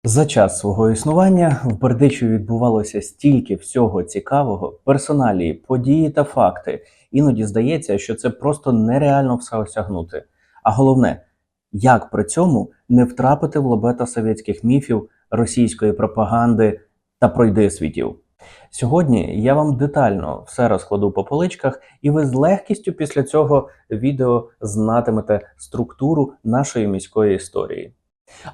За час свого існування в Бердичеві відбувалося стільки всього цікавого, персоналії, події та факти. Іноді здається, що це просто нереально все осягнути. А головне, як при цьому не втрапити в лабета совєтських міфів, російської пропаганди та пройдисвітів. Сьогодні я вам детально все розкладу по поличках, і ви з легкістю після цього відео знатимете структуру нашої міської історії.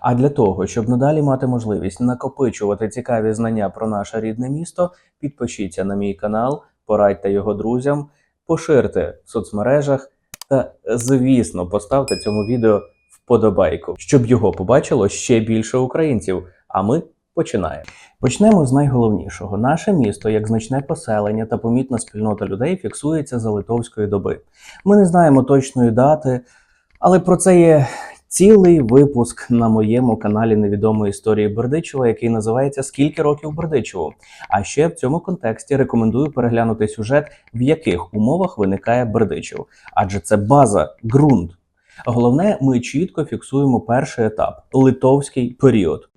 А для того, щоб надалі мати можливість накопичувати цікаві знання про наше рідне місто, підпишіться на мій канал, порадьте його друзям, поширте в соцмережах та, звісно, поставте цьому відео вподобайку, щоб його побачило ще більше українців. А ми починаємо. Почнемо з найголовнішого. Наше місто, як значне поселення та помітна спільнота людей, фіксується за литовської доби. Ми не знаємо точної дати, але про це є цілий випуск на моєму каналі невідомої історії Бердичева, який називається «Скільки років Бердичеву?». А ще в цьому контексті рекомендую переглянути сюжет, в яких умовах виникає Бердичев. Адже це база, ґрунт. Головне, ми чітко фіксуємо перший етап – литовський період.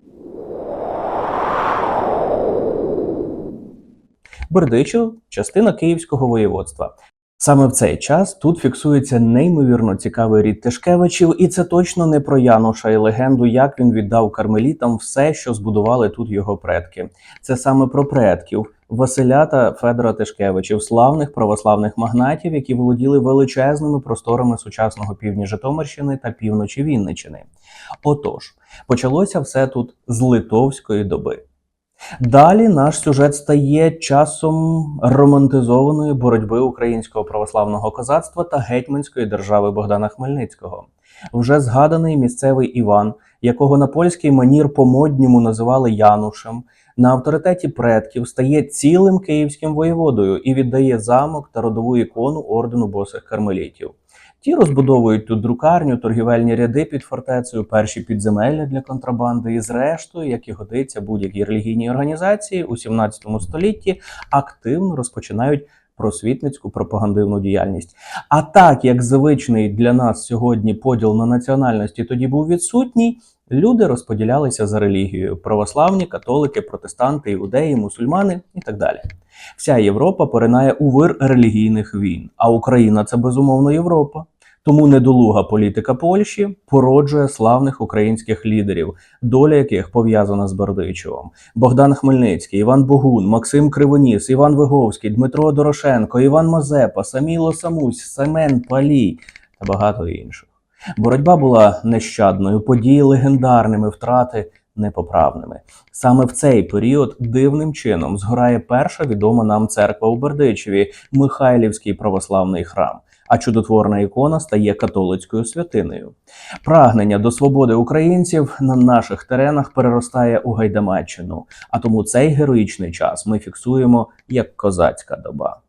Бердичев – частина Київського воєводства. Саме в цей час тут фіксується неймовірно цікавий рід Тишкевичів, і це точно не про Януша і легенду, як він віддав кармелітам все, що збудували тут його предки. Це саме про предків Василя та Федора Тишкевичів, славних православних магнатів, які володіли величезними просторами сучасного півдня Житомирщини та півночі Вінниччини. Отож, почалося все тут з литовської доби. Далі наш сюжет стає часом романтизованої боротьби українського православного козацтва та гетьманської держави Богдана Хмельницького. Вже згаданий місцевий Іван, якого на польський манір по-модньому називали Янушем, на авторитеті предків стає цілим київським воєводою і віддає замок та родову ікону ордену босих кармелітів. Ті розбудовують тут друкарню, торгівельні ряди під фортецею, перші підземелля для контрабанди і зрештою, як і годиться будь-якій релігійній організації, у 17 столітті активно розпочинають просвітницьку пропагандивну діяльність. А так, як звичний для нас сьогодні поділ на національності тоді був відсутній, люди розподілялися за релігією – православні, католики, протестанти, іудеї, мусульмани і так далі. Вся Європа поринає у вир релігійних війн, а Україна – це безумовно Європа. Тому недолуга політика Польщі породжує славних українських лідерів, доля яких пов'язана з Бердичевом. Богдан Хмельницький, Іван Богун, Максим Кривоніс, Іван Виговський, Дмитро Дорошенко, Іван Мазепа, Саміло Самусь, Семен Палій та багато інших. Боротьба була нещадною, події легендарними, втрати непоправними. Саме в цей період дивним чином згорає перша відома нам церква у Бердичеві – Михайлівський православний храм, а чудотворна ікона стає католицькою святинею. Прагнення до свободи українців на наших теренах переростає у гайдамаччину, а тому цей героїчний час ми фіксуємо як козацька доба.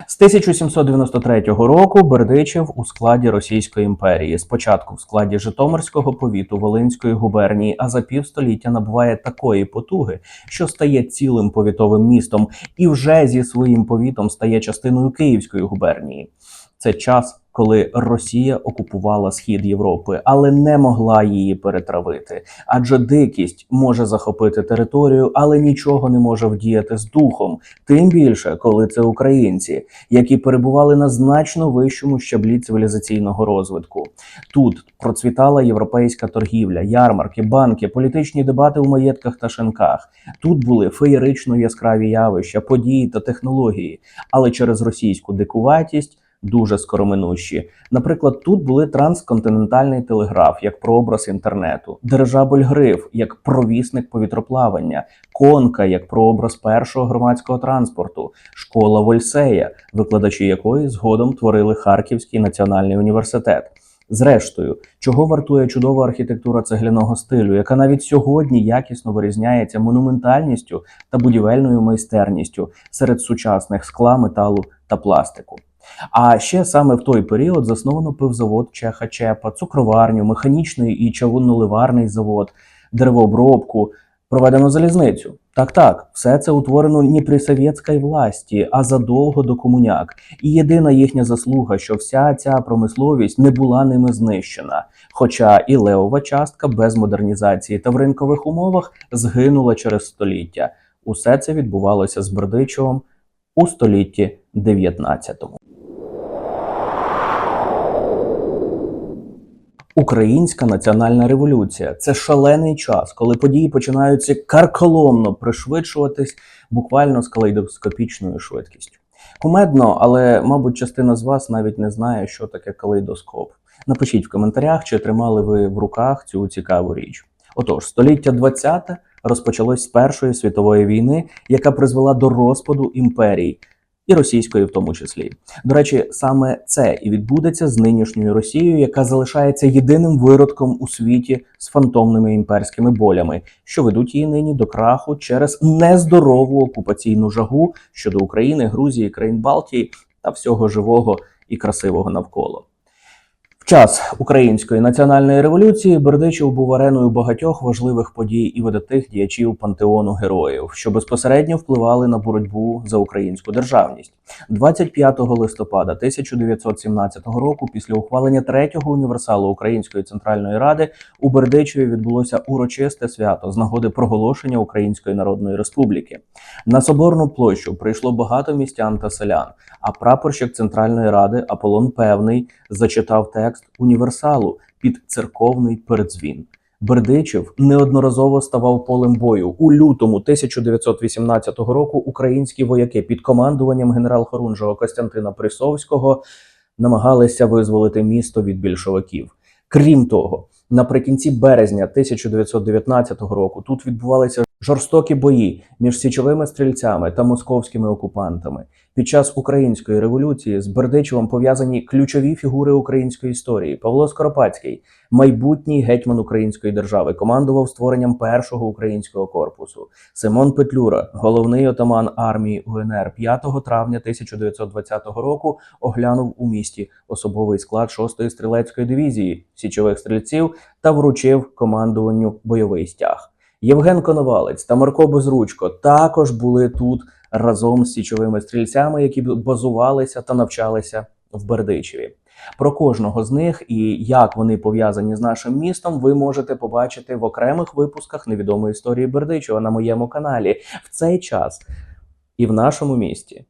З 1793 року Бердичев у складі Російської імперії. Спочатку в складі Житомирського повіту Волинської губернії, а за півстоліття набуває такої потуги, що стає цілим повітовим містом і вже зі своїм повітом стає частиною Київської губернії. Це час, коли Росія окупувала схід Європи, але не могла її перетравити. Адже дикість може захопити територію, але нічого не може вдіяти з духом. Тим більше, коли це українці, які перебували на значно вищому щаблі цивілізаційного розвитку. Тут процвітала європейська торгівля, ярмарки, банки, політичні дебати у маєтках та шинках. Тут були феєрично яскраві явища, події та технології. Але через російську дикуватість дуже скороминущі. Наприклад, тут були трансконтинентальний телеграф, як прообраз інтернету, дирижабль Гриф, як провісник повітроплавання, конка, як прообраз першого громадського транспорту, школа Вольсея, викладачі якої згодом творили Харківський національний університет. Зрештою, чого вартує чудова архітектура цегляного стилю, яка навіть сьогодні якісно вирізняється монументальністю та будівельною майстерністю серед сучасних скла, металу та пластику. А ще саме в той період засновано пивзавод Чеха Чепа, цукроварню, механічний і чавунно-ливарний завод, деревообробку Проведено залізницю. Так, все це утворено не при совєтській власті, а задовго до комуняк. І єдина їхня заслуга, що вся ця промисловість не була ними знищена. Хоча і левова частка без модернізації та в ринкових умовах згинула через століття. Усе це відбувалося з Бердичевом у столітті 19-му. Українська національна революція – це шалений час, коли події починаються карколомно пришвидшуватись буквально з калейдоскопічною швидкістю. Кумедно, але, мабуть, частина з вас навіть не знає, що таке калейдоскоп. Напишіть в коментарях, чи тримали ви в руках цю цікаву річ. Отож, століття 20-те розпочалось з Першої світової війни, яка призвела до розпаду імперій. І російської в тому числі. До речі, саме це і відбудеться з нинішньою Росією, яка залишається єдиним виродком у світі з фантомними імперськими болями, що ведуть її нині до краху через нездорову окупаційну жагу щодо України, Грузії, країн Балтії та всього живого і красивого навколо. В час Української національної революції Бердичев був ареною багатьох важливих подій і видатних діячів пантеону героїв, що безпосередньо впливали на боротьбу за українську державність. 25 листопада 1917 року, після ухвалення третього універсалу Української Центральної Ради, у Бердичеві відбулося урочисте свято з нагоди проголошення Української Народної Республіки. На Соборну площу прийшло багато містян та селян, а прапорщик Центральної Ради Аполлон Певний зачитав текст універсалу під церковний передзвін. Бердичев неодноразово ставав полем бою. У лютому 1918 року українські вояки під командуванням генерал-хорунжого Костянтина Присовського намагалися визволити місто від більшовиків. Крім того, наприкінці березня 1919 року тут відбувалися жорстокі бої між січовими стрільцями та московськими окупантами. Під час Української революції з Бердичевом пов'язані ключові фігури української історії. Павло Скоропадський, майбутній гетьман української держави, командував створенням першого українського корпусу. Симон Петлюра, головний отаман армії УНР, 5 травня 1920 року оглянув у місті особовий склад 6-ї стрілецької дивізії січових стрільців та вручив командуванню бойовий стяг. Євген Коновалець та Марко Безручко також були тут разом з січовими стрільцями, які базувалися та навчалися в Бердичеві. Про кожного з них і як вони пов'язані з нашим містом ви можете побачити в окремих випусках невідомої історії Бердичева на моєму каналі. В цей час і в нашому місті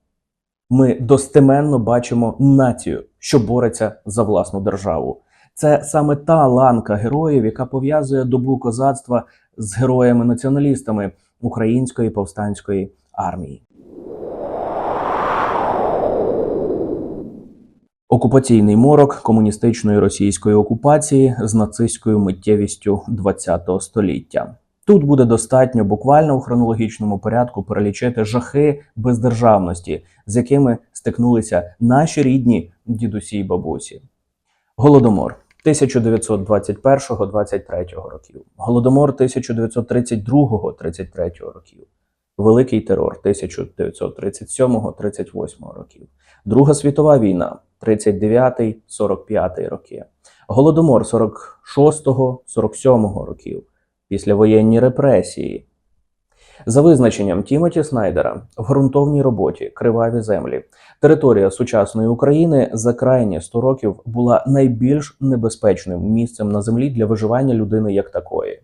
ми достеменно бачимо націю, що бореться за власну державу. Це саме та ланка героїв, яка пов'язує добу козацтва з героями-націоналістами Української повстанської армії. Окупаційний морок комуністичної російської окупації з нацистською миттєвістю ХХ століття. Тут буде достатньо буквально у хронологічному порядку перелічити жахи бездержавності, з якими стикнулися наші рідні дідусі й бабусі. Голодомор 1921-23 років, Голодомор 1932-33 років, Великий терор 1937-38 років, Друга світова війна 39-45 роки, Голодомор 46-47 років, післявоєнні репресії. За визначенням Тімоті Снайдера в ґрунтовній роботі «Криваві землі» територія сучасної України за крайні 100 років була найбільш небезпечним місцем на землі для виживання людини як такої.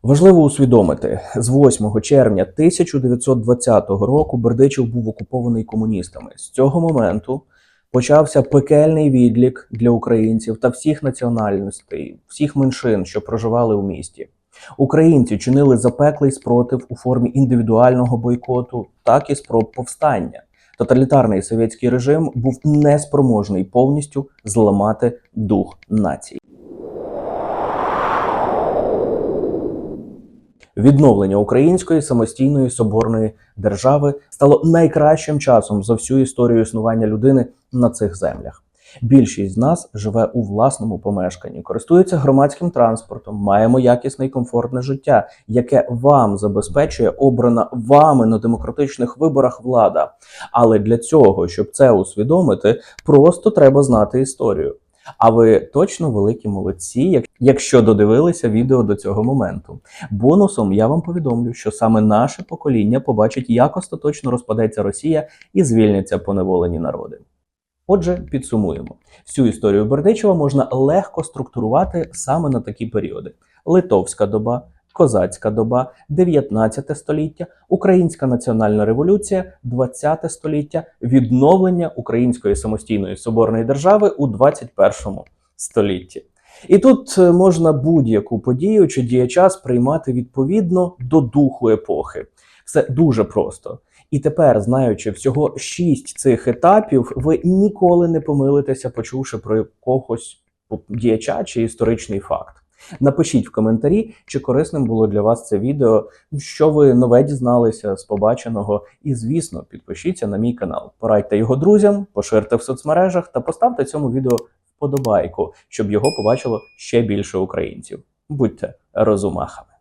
Важливо усвідомити, з 8 червня 1920 року Бердичев був окупований комуністами. З цього моменту почався пекельний відлік для українців та всіх національностей, всіх меншин, що проживали у місті. Українці чинили запеклий спротив у формі індивідуального бойкоту, так і спроб повстання. Тоталітарний совєтський режим був неспроможний повністю зламати дух нації. Відновлення української самостійної соборної держави стало найкращим часом за всю історію існування людини на цих землях. Більшість з нас живе у власному помешканні, користується громадським транспортом, маємо якісне і комфортне життя, яке вам забезпечує обрана вами на демократичних виборах влада. Але для цього, щоб це усвідомити, просто треба знати історію. А ви точно великі молодці, якщо додивилися відео до цього моменту. Бонусом я вам повідомлю, що саме наше покоління побачить, як остаточно розпадеться Росія і звільняться поневолені народи. Отже, підсумуємо. Всю історію Бердичева можна легко структурувати саме на такі періоди: Литовська доба, Козацька доба, 19 століття, Українська національна революція, 20 століття, відновлення Української самостійної соборної держави у 21 столітті. І тут можна будь-яку подію чи діяча сприймати відповідно до духу епохи. Все дуже просто. І тепер, знаючи всього 6 цих етапів, ви ніколи не помилитеся, почувши про якогось діяча чи історичний факт. Напишіть в коментарі, чи корисним було для вас це відео, що ви нове дізналися з побаченого. І, звісно, підпишіться на мій канал, порадьте його друзям, поширте в соцмережах та поставте цьому відео вподобайку, щоб його побачило ще більше українців. Будьте розумахами!